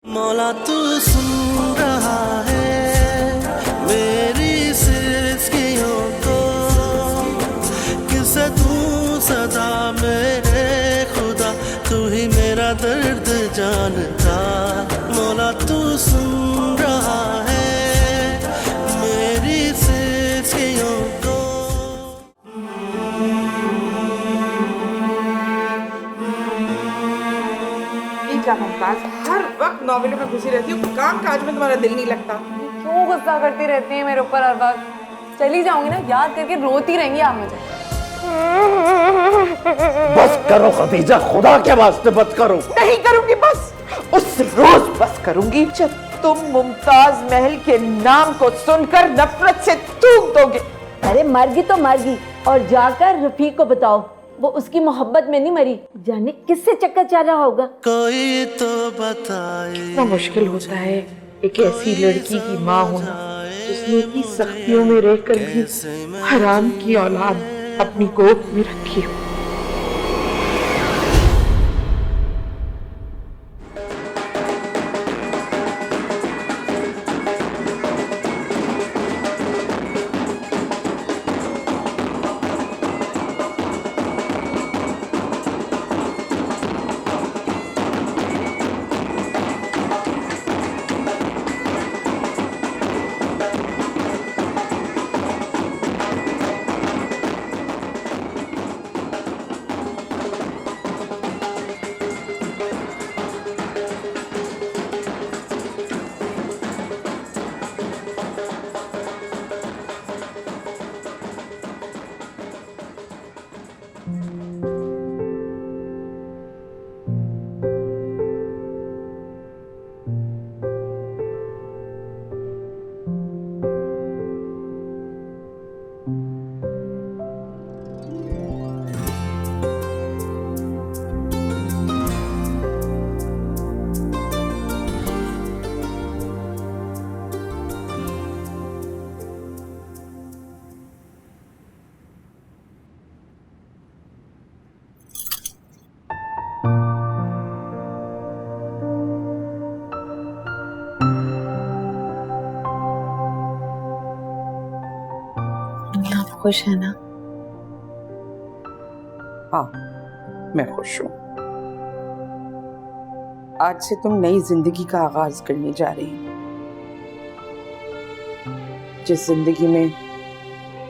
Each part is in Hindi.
मौला तू सुन रहा है मेरी सिसकियों को, किसे तू सदा मेरे खुदा, तू ही मेरा दर्द जानता। मौला तू सुन रहा है मेरी सिसकियों को। हर वक्त नॉवेलों में घुसी रहती हूँ, काम काज में तुम्हारा दिल नहीं लगता। क्यों गुस्सा करती रहती है मेरे ऊपर हर वक्त? चली जाऊंगी ना, याद करके रोती रहेंगी आप मुझे। बस करो खदीजा, खुदा के वास्ते बस करो। नहीं करूंगी बस, उस रोज बस करूंगी जब तुम मुमताज महल के नाम को सुनकर नफरत से थूक दोगे। अरे मरगी तो मरगी, और जाकर रफीक को बताओ, वो उसकी मोहब्बत में नहीं मरी, जाने किससे चक्कर चल रहा होगा। कोई तो बताए कितना मुश्किल होता है एक ऐसी लड़की की माँ होना जिसने इतनी सख्तियों में रहकर भी हराम की औलाद अपनी गोद में रखी हो। आप खुश है ना? हाँ, मैं खुश हूँ। आज से तुम नई जिंदगी का आगाज करने जा रही हो, जिस जिंदगी में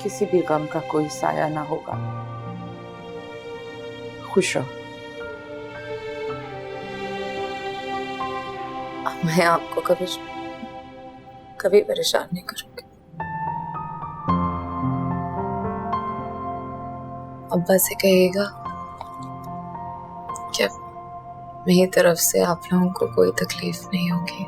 किसी भी गम का कोई साया ना होगा। खुश रहो। अब मैं आपको कभी परेशान नहीं करूंगी। अब्बा से कहिएगा कि मेरी तरफ से आप लोगों को कोई तकलीफ नहीं होगी।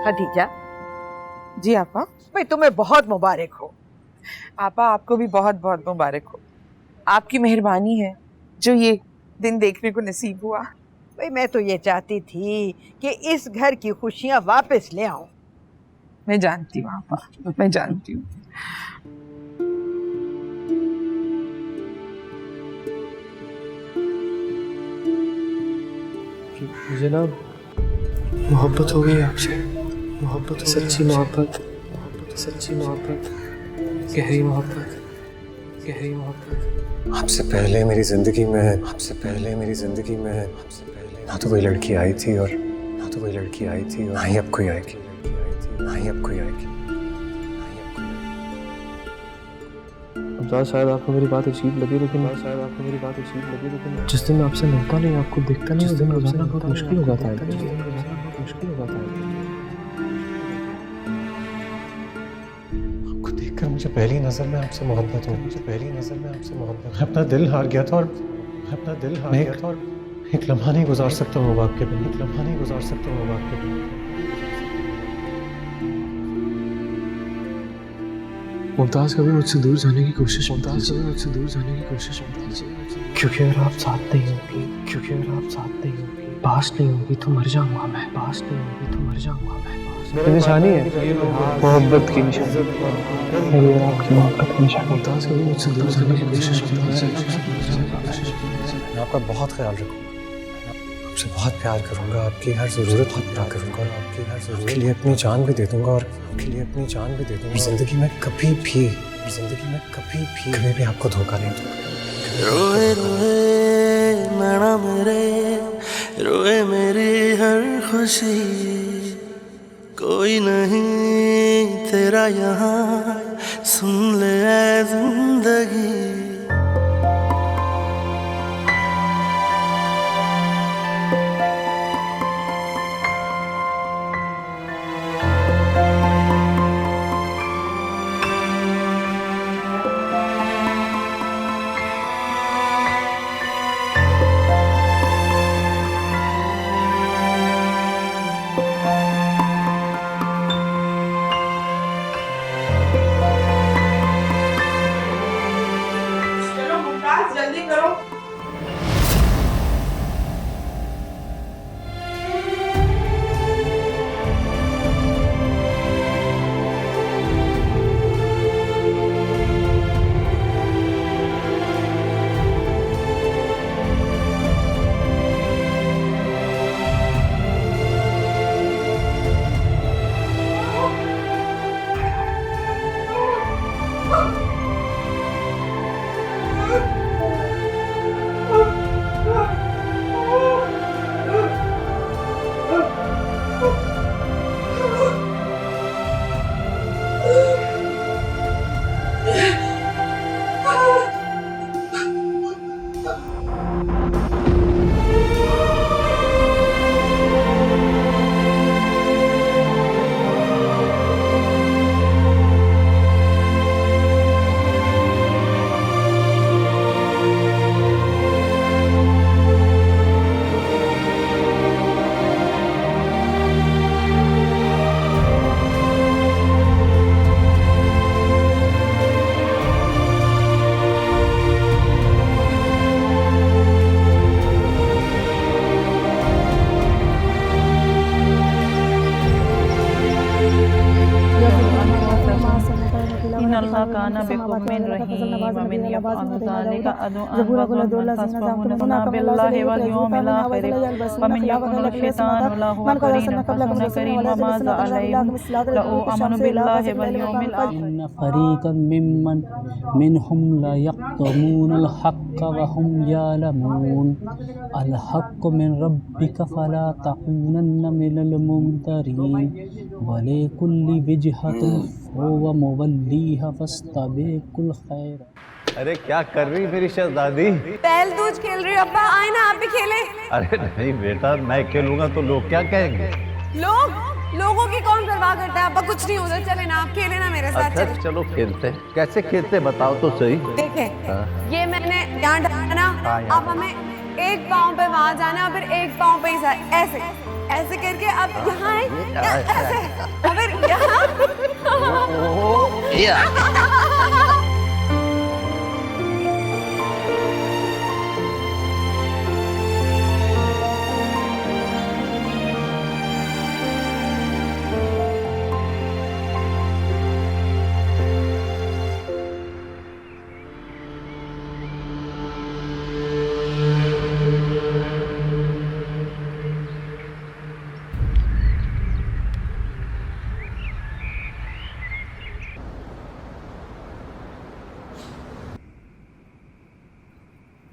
खदीजा, जी आपा। भाई तुम्हें बहुत मुबारक हो। आपा, आपको भी बहुत बहुत मुबारक हो। आपकी मेहरबानी है जो ये दिन देखने को नसीब हुआ। भाई मैं तो ये चाहती थी कि इस घर की खुशियां वापस ले आऊं। मैं जानती हूँ आपा, मैं जानती हूँ। मुझे ना मोहब्बत हो गई आपसे, मोहब्बत, सच्ची मोहब्बत, सच्ची मोहब्बत, गहरी मोहब्बत, गहरी मोहब्बत। आपसे पहले मेरी जिंदगी में ना तो कोई लड़की आई थी और ना ही अब कोई आएगी। मुमताज़ शायद आपको मेरी बात अजीब लगी, लेकिन जिस दिन मैं आपसे मिलता नहीं, आपको देखता नहीं, उस दिन गुजारना बहुत मुश्किल हो जाता है। आपको देखकर मुझे पहली नज़र में आपसे मोहब्बत हुई। अपना दिल हार गया था और एक लम्हा नहीं गुजार सकता हूँ आपके बिना। मुमताज़ कभी मुझसे दूर जाने की कोशिश क्योंकि अगर आप साथ नहीं होगी, पास नहीं होगी तो मर जाऊंगा मैं। मेरी निशानी है मोहब्बत की निशानी, मेरी और आपकी मोहब्बत की निशानी। मुमताज़ कभी मुझसे दूर जाने की कोशिश मैं आपका बहुत ख्याल रखूँगा, आपसे बहुत प्यार करूँगा, आपकी हर ज़रूरत पूरा करूँगा, आपके लिए अपनी जान भी दे दूँगा और ज़िंदगी में कभी भी आपको धोखा नहीं दूँगा। रोए रोए नैना मेरे, रोए मेरी हर खुशी, कोई नहीं तेरा यहाँ, सुन ले ऐ जिंदगी। काना बिकुमिन रहीम मिन यफअलु ज़ालिका अदुअन बिल्लाहि वल यौमिल आखिर व मिन यकुनु शैतानु लहु करीन फकुन करीम मा ज़अलैहिम लउ अमनु बिल्लाहि वल यौमिल आखिर इन्न फरीक़न मिनहुम ला यक्तमूनल हक़्क़ व हुम यअलमून अल हक़्क़ु मिन रब्बिका फला तकूनन्न मिनल मुमतरीन व लिकुल्लि वजहतिन हुवा मुवल्लीहा फस्तबिकुल खैर। अरे क्या कर रही मेरी शहजादी? पहल दूज खेल रही हो अब्बा, आए ना आप भी खेले। अरे नहीं बेटा, मैं खेलूंगा तो लोग क्या कहेंगे? लोगों की कौन परवाह करता है अब्बा, कुछ नहीं होता, चले ना आप खेले ना मेरे साथ। अच्छा चलो खेलते हैं। कैसे खेलते बताओ तो सही। देखें ये मैंने यहाँ डाला ना, अब हमें एक पाँव पे वहां जाना और फिर एक पाँव पे ऐसे ऐसे करके अब यहाँ ऐसे और फिर यहाँ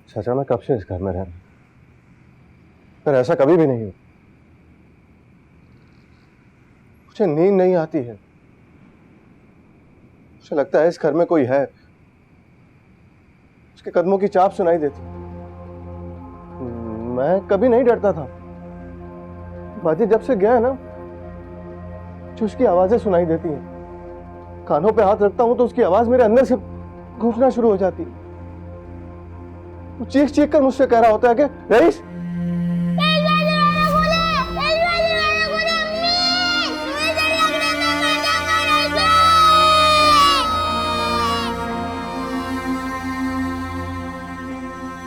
चाचा मैं कब से इस घर में रह रहा हूँ, पर ऐसा कभी भी नहीं हुआ। मुझे नींद नहीं आती है, मुझे लगता है इस घर में कोई है, उसके कदमों की चाप सुनाई देती। मैं कभी नहीं डरता था, बाजी जब से गया है ना, जो उसकी आवाजें सुनाई देती हैं, कानों पे हाथ रखता हूं तो उसकी आवाज मेरे अंदर से गूंजना शुरू हो जाती है। वो चीख चीख कर मुझसे कह रहा होता है कि रईस,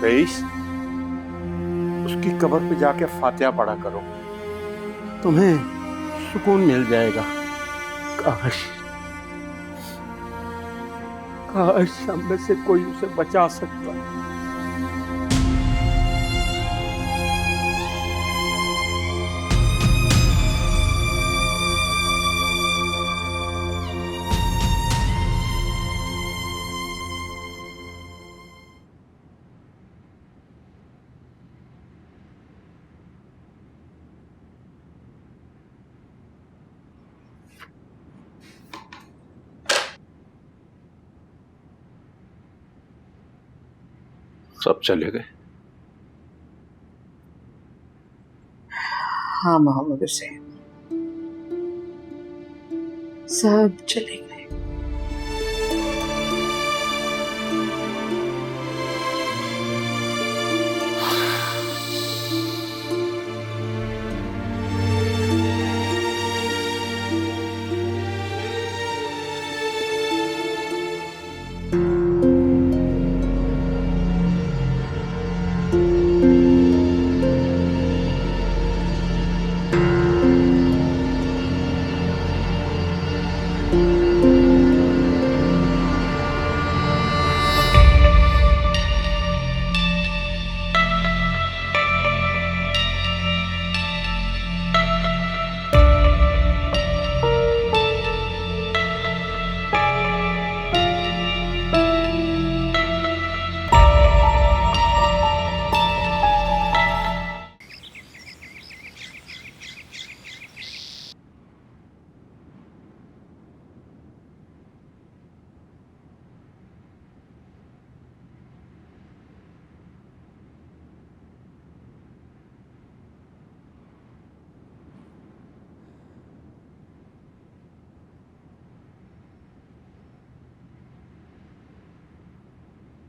रईस, उसकी कब्र पे जाके फातिहा पढ़ा करो, तुम्हें सुकून मिल जाएगा। काश काश हम में से कोई उसे बचा सकता। सब चले गए। हाँ मोहम्मद हुसैन, सब चले गए।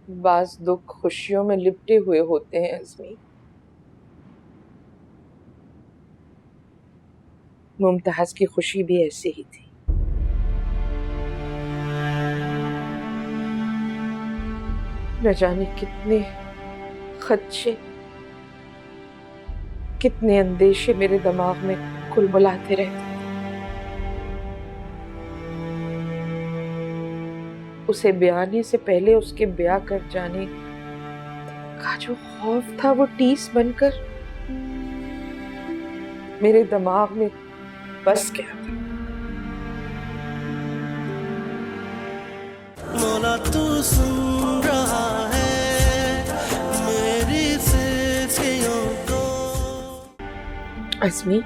बाज दुख खुशियों में लिपटे हुए होते हैं अज़मी। मुमताज की खुशी भी ऐसी ही थी। न जाने कितने खदशे, कितने अंदेशे मेरे दिमाग में कुलबुलाते रहते थे। उसे ब्याने से पहले उसके ब्याह कर जाने का जो खौफ था, वो टीस बनकर मेरे दिमाग में बस गया था। मौला तू सुन रहा है मेरी सिसकियों को। अज़मी,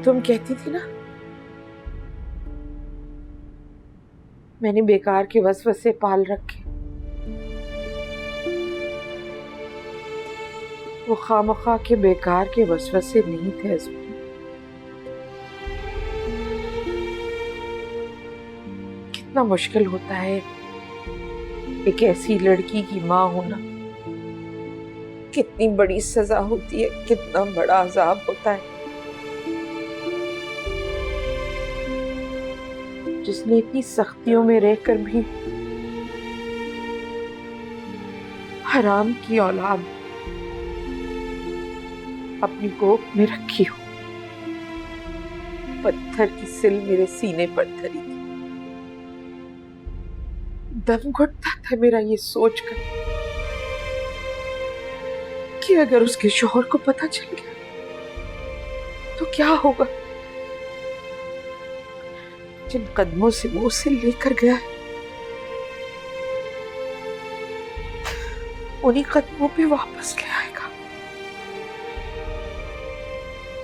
तुम कहती थी ना मैंने बेकार के वसवसे पाल रखे, वो खामखा के बेकार के वसवसे नहीं थे अज़मी। कितना मुश्किल होता है एक ऐसी लड़की की माँ होना, कितनी बड़ी सजा होती है, कितना बड़ा अजाब होता है। जिसने इतनी सख्तियों में रहकर भी हराम की औलाद अपनी गोद में रखी हो। पत्थर की सिल मेरे सीने पर धरी थी। दम घुटता था मेरा ये सोचकर कि अगर उसके शौहर को पता चल गया तो क्या होगा। जिन कदमों से वो उसे लेकर गया है, उन्हीं कदमों पे वापस ले आएगा।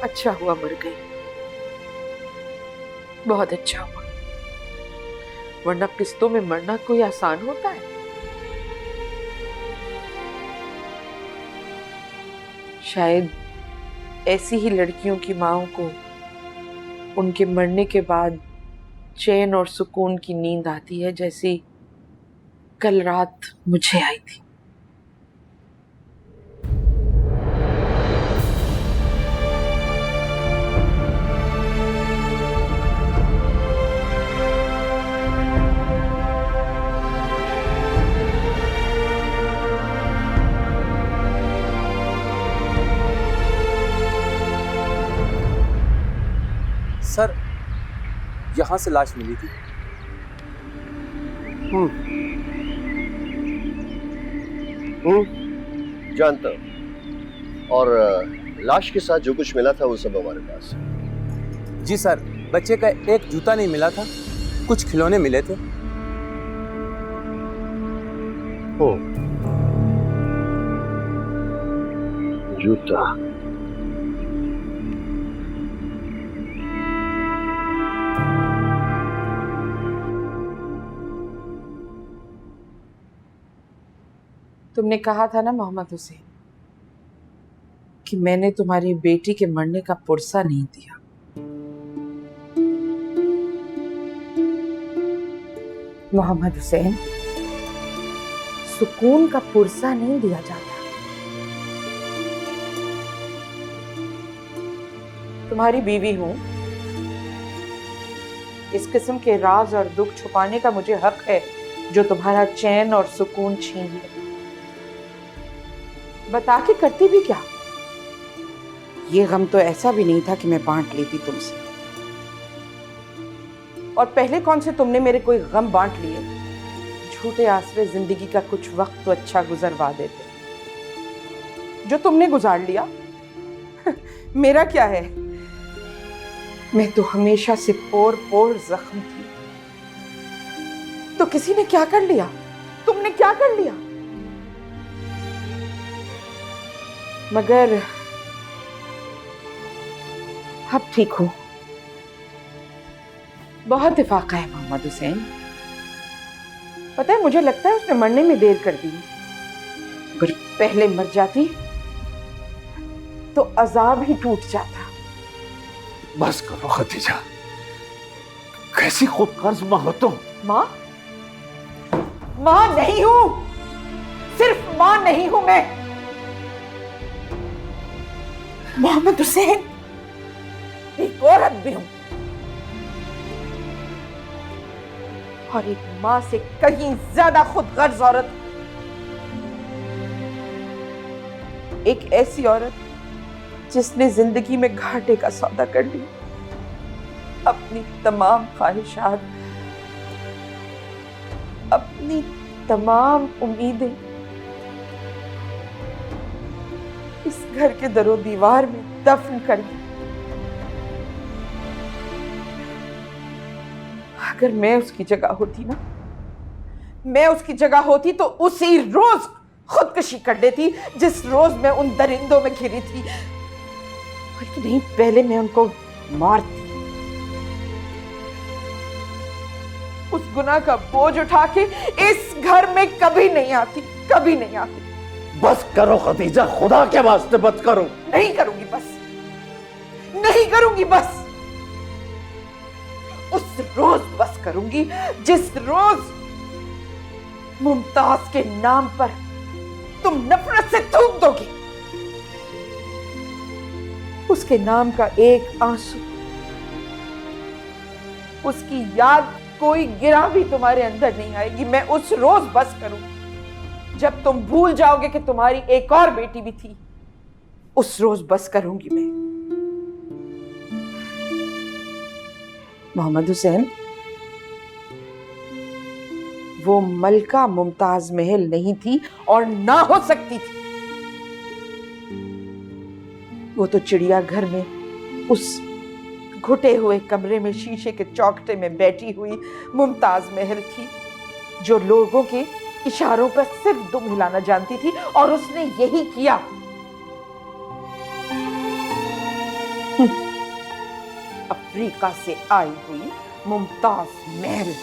अच्छा हुआ मर गई, बहुत अच्छा हुआ, वरना किस्तों में मरना कोई आसान होता है। शायद ऐसी ही लड़कियों की माओं को उनके मरने के बाद चैन और सुकून की नींद आती है, जैसी कल रात मुझे आई थी। सर, यहाँ से लाश मिली थी। जानता हूँ। और लाश के साथ जो कुछ मिला था वो सब हमारे पास। जी सर, बच्चे का एक जूता नहीं मिला था, कुछ खिलौने मिले थे। ओ, जूता। तुमने कहा था ना मोहम्मद हुसैन कि मैंने तुम्हारी बेटी के मरने का पुरसा नहीं दिया। मोहम्मद हुसैन, सुकून का पुरसा नहीं दिया जाता। तुम्हारी बीवी हूं, इस किस्म के राज और दुख छुपाने का मुझे हक है जो तुम्हारा चैन और सुकून छीन ले। बता के करती भी क्या? ये गम तो ऐसा भी नहीं था कि मैं बांट लेती तुमसे। और पहले कौन से तुमने मेरे कोई गम बांट लिए? झूठे आसरे जिंदगी का कुछ वक्त तो अच्छा गुजरवा देते। जो तुमने गुजार लिया, मेरा क्या है? मैं तो हमेशा से पोर पोर जख्म थी। तो किसी ने क्या कर लिया? तुमने क्या कर लिया? मगर अब ठीक हूं। बहुत इत्तेफाक है मोहम्मद हुसैन। पता है, मुझे लगता है उसने मरने में देर कर दी। अगर पहले मर जाती तो अजाब ही टूट जाता। बस करो खदीजा, कैसी खूब कर्ज मां हो तुम। मां? मां नहीं हूं, सिर्फ मां नहीं हूं मैं मोहम्मद हुसैन, एक औरत भी हूं, और एक मां से कहीं ज्यादा खुदगर्ज औरत। एक ऐसी औरत जिसने जिंदगी में घाटे का सौदा कर लिया। अपनी तमाम ख्वाहिशात, अपनी तमाम उम्मीदें इस घर के दरो दीवार में दफन कर दी। अगर मैं उसकी जगह होती ना, मैं उसकी जगह होती तो उसी रोज खुदकुशी कर लेती जिस रोज मैं उन दरिंदों में घिरी थी। बल्कि नहीं, पहले मैं उनको मारती। उस गुनाह का बोझ उठा के इस घर में कभी नहीं आती, कभी नहीं आती। बस करो खदीजा, खुदा के वास्ते मत करो। नहीं करूंगी, बस नहीं करूंगी। बस उस रोज बस करूंगी जिस रोज मुमताज के नाम पर तुम नफरत से थूक दोगी। उसके नाम का एक आंसू, उसकी याद कोई गिरा भी तुम्हारे अंदर नहीं आएगी। मैं उस रोज बस करूंगी जब तुम भूल जाओगे कि तुम्हारी एक और बेटी भी थी। उस रोज बस करूंगी मैं। मोहम्मद हुसैन, वो मलका मुमताज महल नहीं थी और ना हो सकती थी। वो तो चिड़ियाघर में उस घुटे हुए कमरे में शीशे के चौखटे में बैठी हुई मुमताज महल थी, जो लोगों के इशारों पर सिर्फ दुम हिलाना जानती थी, और उसने यही किया। अफ्रीका से आई हुई मुमताज महल।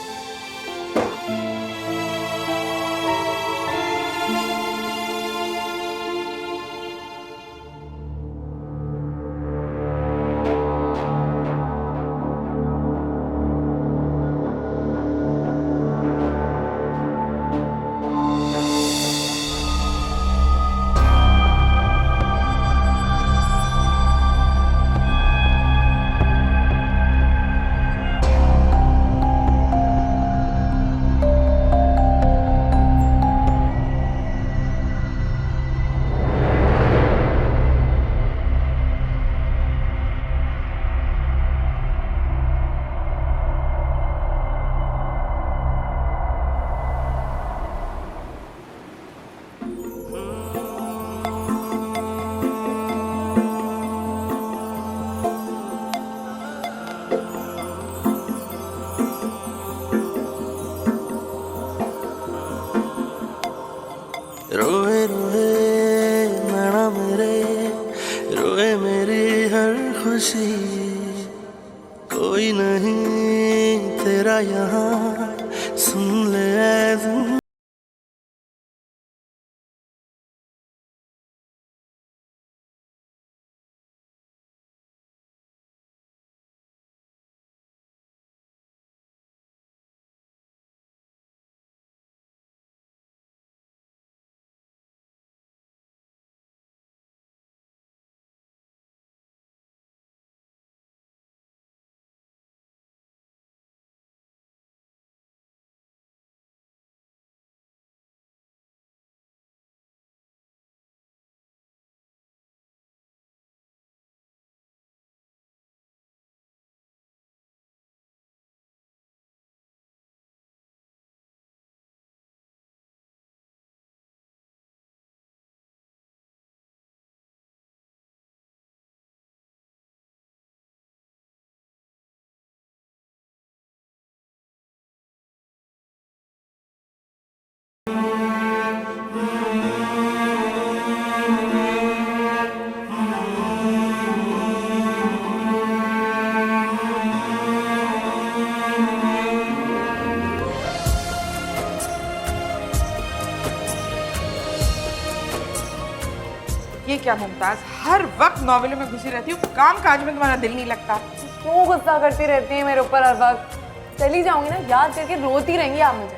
ये क्या मुमताज, हर वक्त नॉवेलों में घुसी रहती हूँ, काम काज में तुम्हारा दिल नहीं लगता? क्यों गुस्सा करती रहती है मेरे ऊपर हर वक्त? चली जाऊंगी ना, याद करके रोती रहेंगी आप मुझे।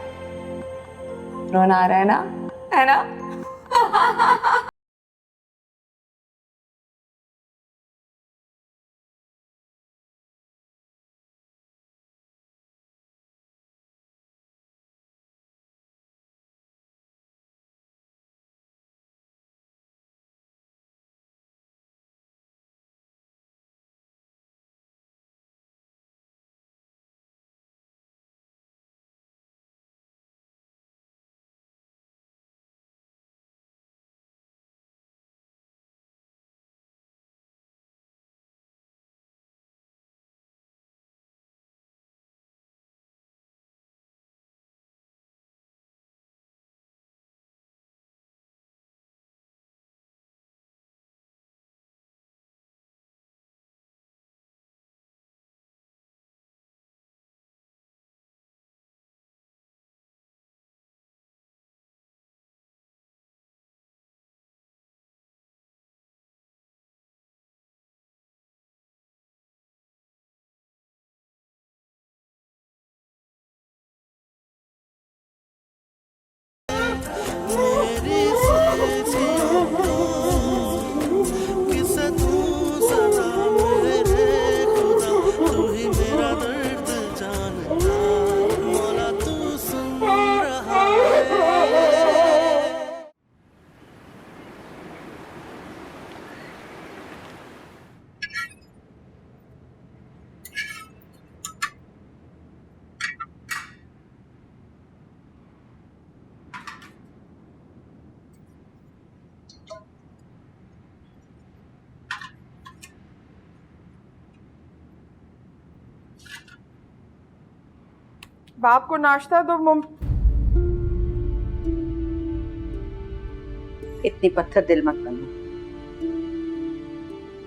रोना आ रहा है ना, है ना? मेरी सोचियों को किसे दूं सदा, मेरे खुदा तू ही मेरा दर्द जानता, मौला तू सुन रहा है। बाप को नाश्ता दो इतनी पत्थर दिल मत बनो।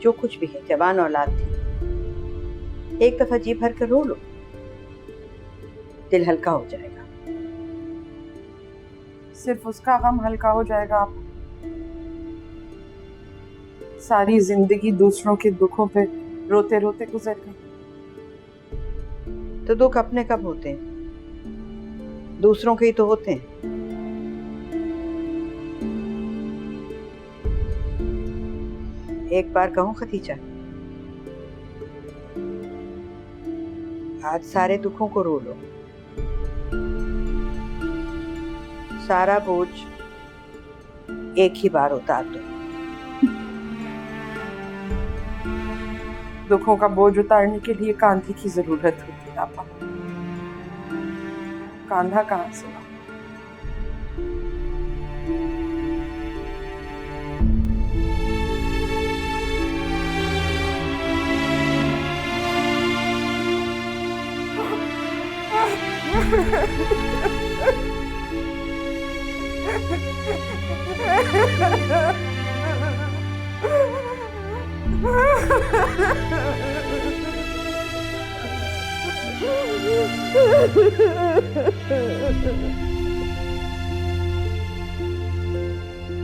जो कुछ भी है, जवान औलाद थी, एक दफा जी भर कर रो लो, दिल हल्का हो जाएगा। सिर्फ उसका गम हल्का हो जाएगा आप? सारी जिंदगी दूसरों के दुखों पे रोते रोते गुजर गई। तो दुख अपने कब होते हैं? दूसरों के ही तो होते हैं। एक बार कहूं खतीजा, आज सारे दुखों को रो लो, सारा बोझ एक ही बार उतार दो। दुखों का बोझ उतारने के लिए कांधे की जरूरत होती है आपा। कांधा कहाँ से?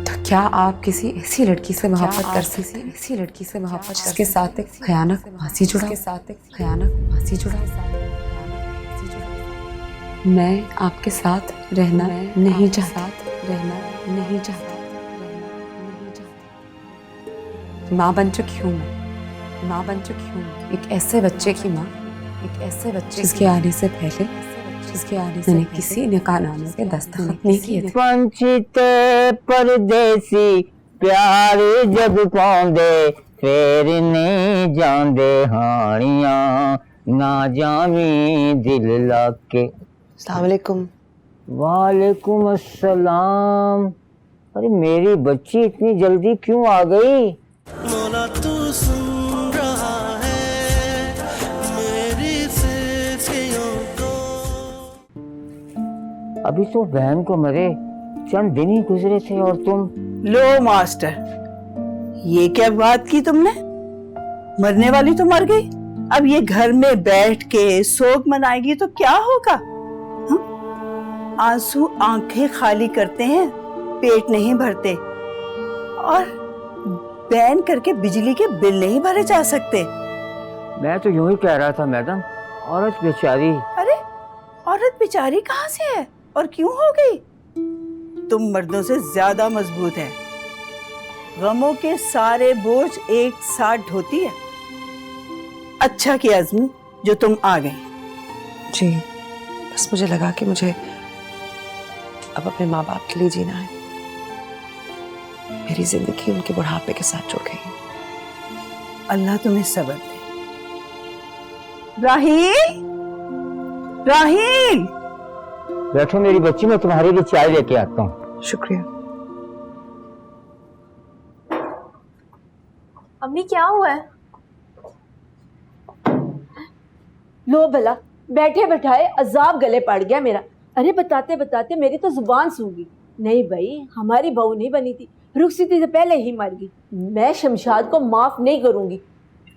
तो क्या आप किसी ऐसी लड़की से मोहब्बत कर सकते हैं, ऐसी लड़की से मोहब्बत जिसके साथ एक भयानक फांसी जुड़ा, के साथ एक भयानक फांसी जुड़ा? मैं आपके साथ रहना नहीं चाहता, रहना नहीं चाहता, माँ बन चुकी हूँ मैं, माँ बन चुकी हूँ, एक ऐसे बच्चे की माँ, एक ऐसे बच्चे जिसके आने से पहले, जिसके आने से मैंने किसी निकाहनामे पे दस्तखत नहीं किए थे। वंचित परदेसी प्यार जब पाउंदे फिर नहीं जांदे हानियां ना जामी दिल लाके। अस्सलाम वालेकुम। वालेकुम अस्सलाम। अरे मेरी बच्ची इतनी जल्दी क्यों आ गई? मौला तू सुन रहा है मेरी सिसकियों को। अभी तो बहन को मरे चंद दिन ही गुजरे थे और तुम। लो मास्टर, ये क्या बात की तुमने? मरने वाली तो मर गई, अब ये घर में बैठ के शोक मनाएगी तो क्या होगा? आंसू आंखें खाली करते हैं, पेट नहीं भरते। और बैन करके बिजली के बिल नहीं भरे जा सकते। मैं तो यूं ही कह रहा था मैडम, औरत बेचारी। अरे औरत बेचारी कहाँ से है और क्यों हो गई? तुम मर्दों से ज्यादा मजबूत है। गमों के सारे बोझ एक साथ ढोती है। अच्छा किया अज़मी जो तुम आ गई। जी, बस मुझे लगा कि मुझे अब अपने माँ बाप के लिए जीना है। मेरी जिंदगी उनके बुढ़ापे के साथ जुड़ गई। अल्लाह तुम्हें सब्र दे। राहील, राहील, बैठो मेरी बच्ची, मैं तुम्हारे लिए चाय लेके आता हूँ। शुक्रिया। अम्मी क्या हुआ है? लो भला, बैठे बैठाए अजाब गले पड़ गया मेरा। अरे बताते बताते मेरी तो जुबान सूगी। नहीं भाई, हमारी बहू नहीं बनी थी, रुखसती से पहले ही मर गई। मैं शमशाद को माफ नहीं करूंगी।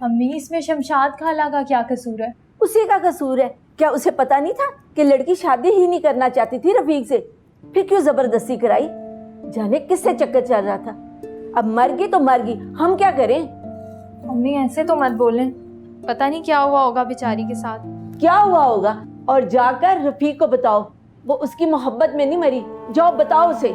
अम्मी, इसमें शमशाद खाला का क्या कसूर है? उसी का कसूर है। क्या उसे पता नहीं था कि लड़की शादी ही नहीं करना चाहती थी रफीक से? फिर क्यों जबरदस्ती कराई? जाने किससे चक्कर चल रहा था। अब मर गई तो मर गई, हम क्या करें? अम्मी ऐसे तो मत बोलें, पता नहीं क्या हुआ होगा बेचारी के साथ। क्या हुआ होगा? और जाकर रफीक को बताओ, वो उसकी मोहब्बत में नहीं मरी। जाओ बताओ उसे।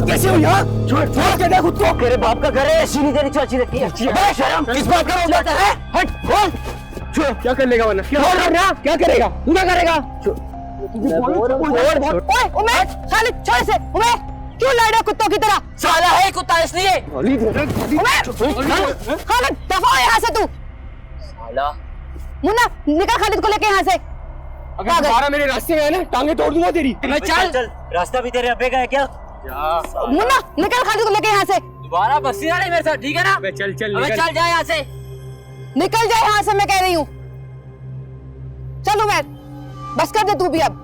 कैसे हो यार? छोड़ के देख खुद को। तेरे बाप का घर है, ऐसी नहीं तेरी चाची रहती है। शर्म किस बात का जाता है? हट बोल। छोड़, क्या कर लेगा वरना? क्या करेगा? तू क्या करेगा? ओए उमेश, खालिद छोड़ इसे। उमेश क्यों लड़ रहा कुत्तों की तरह? साला है कुत्ता इसलिए। खालिद दफा हो यहाँ से तू। साला मुन्ना निकल खालिद को लेके यहाँ से। अगर दोबारा मेरे रास्ते में आए ना, टांगे तोड़ दूंगा तेरी। चल, रास्ता भी तेरे अब्बे का है क्या? मुन्ना निकल खालिद को लेके यहाँ से। दोबारा बस्ती वाले मेरे साथ, ठीक है ना? चल चल जा यहाँ से, निकल जा यहाँ से, मैं कह रही हूँ। चल उमर, बस कर दे तू भी अब।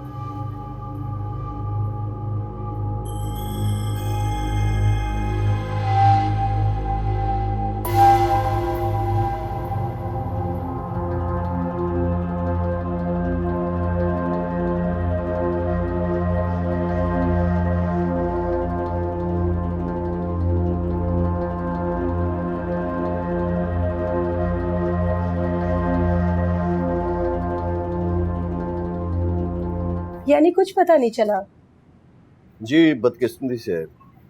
यानी कुछ पता नहीं चला? जी बदकिस्मती से,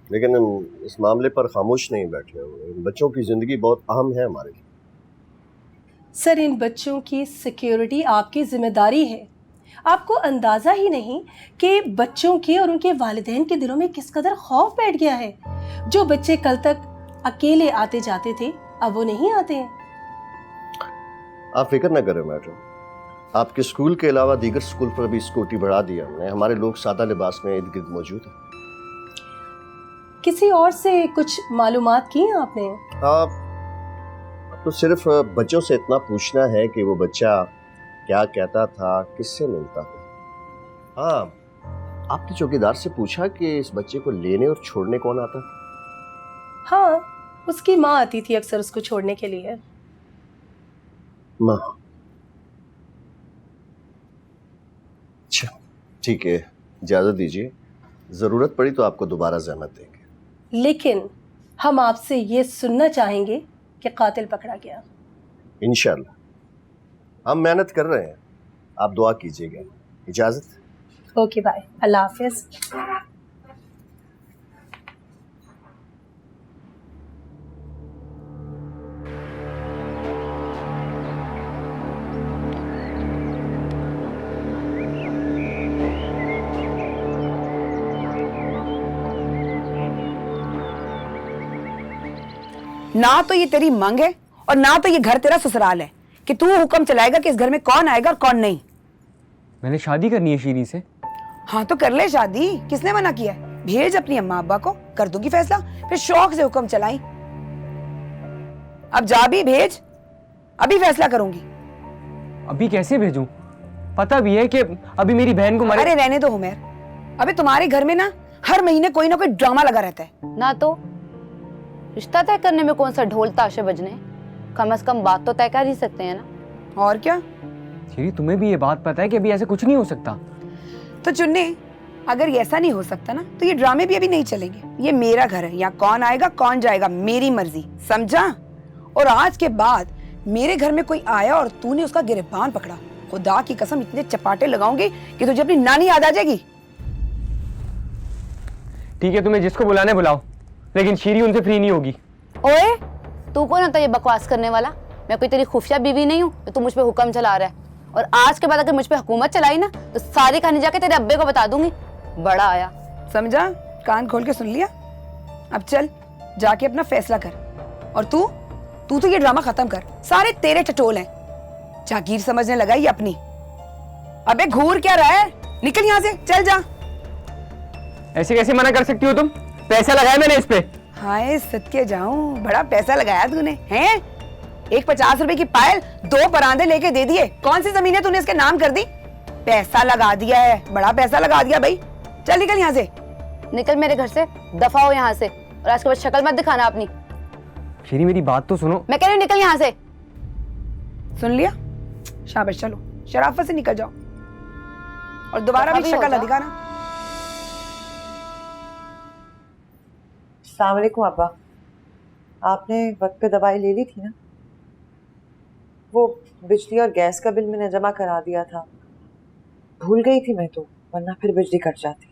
लेकिन हम इस मामले पर खामोश नहीं बैठे हुए। बच्चों की ज़िंदगी बहुत अहम है हमारे लिए। सर, इन बच्चों की सिक्योरिटी आपकी जिम्मेदारी है। आपको अंदाज़ा ही नहीं कि बच्चों के और उनके वालिदैन के दिलों में किस कदर खौफ बैठ गया है। जो बच्चे कल तक अकेले आते जाते थे, अब वो नहीं आते हैं। आप फिक्र न करें मैडम, आपके स्कूल के अलावा दीगर स्कूल पर भी सिक्योरिटी बढ़ा दिया हमने। हमारे लोग सादा लिबास में इर्द गिर्द मौजूद हैं। किसी और से कुछ मालूमात की हैं आपने? तो सिर्फ बच्चों से इतना पूछना है कि वो बच्चा क्या कहता था, किससे मिलता था। हाँ, आपने चौकीदार से पूछा कि इस बच्चे को लेने और छोड़ने कौन आता था? हाँ, उसकी माँ आती थी अक्सर उसको छोड़ने के लिए। माँ? अच्छा ठीक है, इजाज़त दीजिए। ज़रूरत पड़ी तो आपको दोबारा ज़हमत देंगे। लेकिन हम आपसे ये सुनना चाहेंगे कि कातिल पकड़ा गया। इंशाल्लाह हम मेहनत कर रहे हैं, आप दुआ कीजिएगा। इजाज़त। ओके बाय, अल्लाह हाफिज। ना तो ये तेरी मांग है और ना तो ये घर तेरा ससुराल है कि तू हुक्म चलाएगा कि इस घर में कौन आएगा और कौन नहीं। मैंने शादी करनी है शीरी से। हाँ तो कर ले शादी, किसने मना किया है? भेज अपनी अम्मा अब्बा को, कर दूंगी फैसला, फिर शौक से हुक्म चलाई। अब जा भी भेज, अभी फैसला करूंगी। अभी कैसे भेजूं? पता भी है कि अभी मेरी बहन को अरे रहने दो उमर, अबे तुम्हारे घर में ना हर महीने कोई ना कोई ड्रामा लगा रहता है। ना तो रिश्ता तय करने में कौन सा ढोल ताशे बजने, कम से कम बात तो तय कर ही सकते हैं ना। और क्या? शीरी तुम्हें भी ये बात पता है कि अभी ऐसे कुछ नहीं हो सकता। तो चुन्ने, अगर ये ऐसा नहीं हो सकता ना तो ये ड्रामे भी अभी नहीं चलेंगे। ये मेरा घर है, यहाँ कौन आएगा कौन जाएगा मेरी मर्जी, समझा? और आज के बाद मेरे घर में कोई आया और तूने उसका गिरबान पकड़ा, खुदा की कसम इतने चपाटे लगाऊंगी कि तुझे अपनी नानी याद आ जाएगी। ठीक है, तुम्हें जिसको बुलाने बुलाओ, लेकिन शीरी उनसे फ्री नहीं होगी। ओए, तू कौन होता है ये बकवास करने वाला? मैं कोई तेरी खुफिया बीवी नहीं हूँ तो तू मुझ पे हुक्म चला रहा है। और आज के बाद अगर मुझ पे हुकूमत चलाई ना तो सारी कहानी जाके तेरे अब्बे को बता दूंगी। बड़ा आया, समझा? कान खोल के सुन लिया? अब चल जाके अपना फैसला कर। और तू तो ये ड्रामा खत्म कर, सारे तेरे टटोल हैं। जागीर समझने लगा ये अपनी। अबे घूर क्या रहा है, निकल यहाँ से, चल जा। ऐसे कैसे मना कर सकती हो तुम? पैसा लगाया मैंने इस पे। हाय सदके जाऊं, बड़ा पैसा लगाया तूने हैं? एक 50 रुपए की पायल 2 परांदे लेके दे दिए। कौन सी जमीन है तूने इसके नाम कर दी? पैसा लगा दिया है, बड़ा पैसा लगा दिया भाई। चल निकल यहाँ से, निकल मेरे घर से, दफा हो यहाँ से। और आज के बाद शक्ल मत दिखाना अपनी। शीरी मेरी बात तो सुनो। मैं कह रही हूँ निकल यहाँ से। सुन लिया? शाबाश, चलो शराफत से निकल जाओ और दोबारा भी शक्ल न दिखाना। अस्सलाम वालेकुम अब्बा, आपने वक्त पे दवाई ले ली थी ना? वो बिजली और गैस का बिल मैंने जमा करा दिया था, भूल गई थी मैं तो, वरना फिर बिजली कट जाती।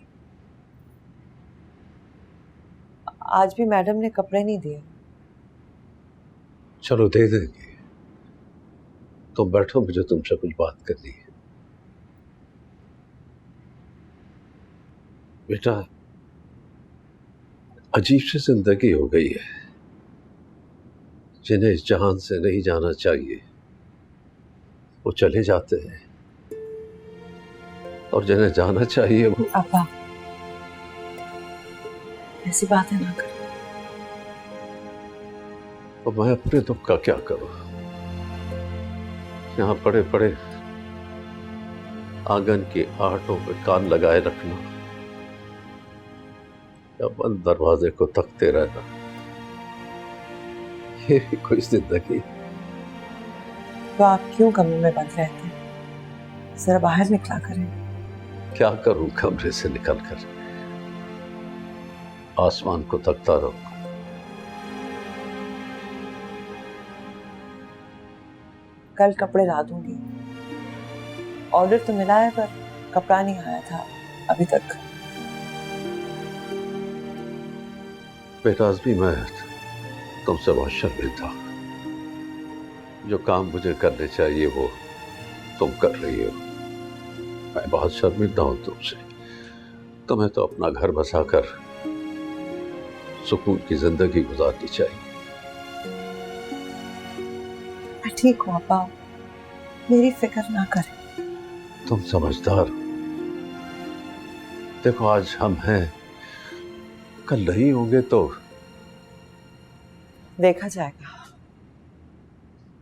आज भी मैडम ने कपड़े नहीं दिए। चलो दे देंगे, तुम बैठो, मुझे तुमसे कुछ बात करनी है। बेटा, अजीब सी जिंदगी हो गई है। जिन्हें इस जहान से नहीं जाना चाहिए वो चले जाते हैं, और जिन्हें जाना चाहिए वो। अब्बा ऐसी बातें ना कर। तो मैं अपने दुख का क्या करूं? यहाँ पड़े पड़े आंगन की आहटों पे कान लगाए रखना या बंद दरवाजे को तकते रहना, ये भी कोई जिंदगी? तो आप क्यों कमरे में बंद रहते हैं? जरा बाहर निकला करें। क्या करूं कमरे से निकलकर? आसमान को तकता रहूं। कल कपड़े ला दूंगी। ऑर्डर तो मिला है पर कपड़ा नहीं आया था अभी तक। बेटा, आज भी मैं तुमसे बहुत शर्मिंदा। जो काम मुझे करने चाहिए वो तुम कर रही हो। मैं बहुत शर्मिंदा हूं तुमसे। तुम्हें तो अपना घर बसाकर सुकून की जिंदगी गुजारनी चाहिए। मैं ठीक हूँ अब्बा, मेरी फिक्र ना करें। तुम समझदार हो। देखो, आज हम हैं, कल नहीं होंगे तो देखा जाएगा।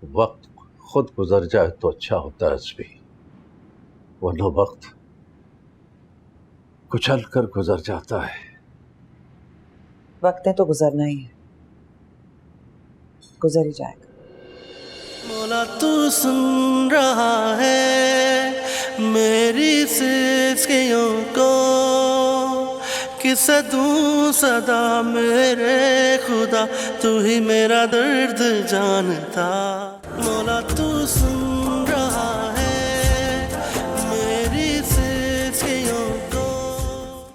वक्त खुद गुजर जाए तो अच्छा होता है इसमें, वरना वक्त कुचल कर गुजर जाता है। वक्त ने तो गुजरना ही है, गुजर ही जाएगा। मौला तू सुन रहा है मेरी सिसकियों को, किसे दूं सदा मेरे खुदा, तू ही मेरा दर्द जानता। मौला तू सुन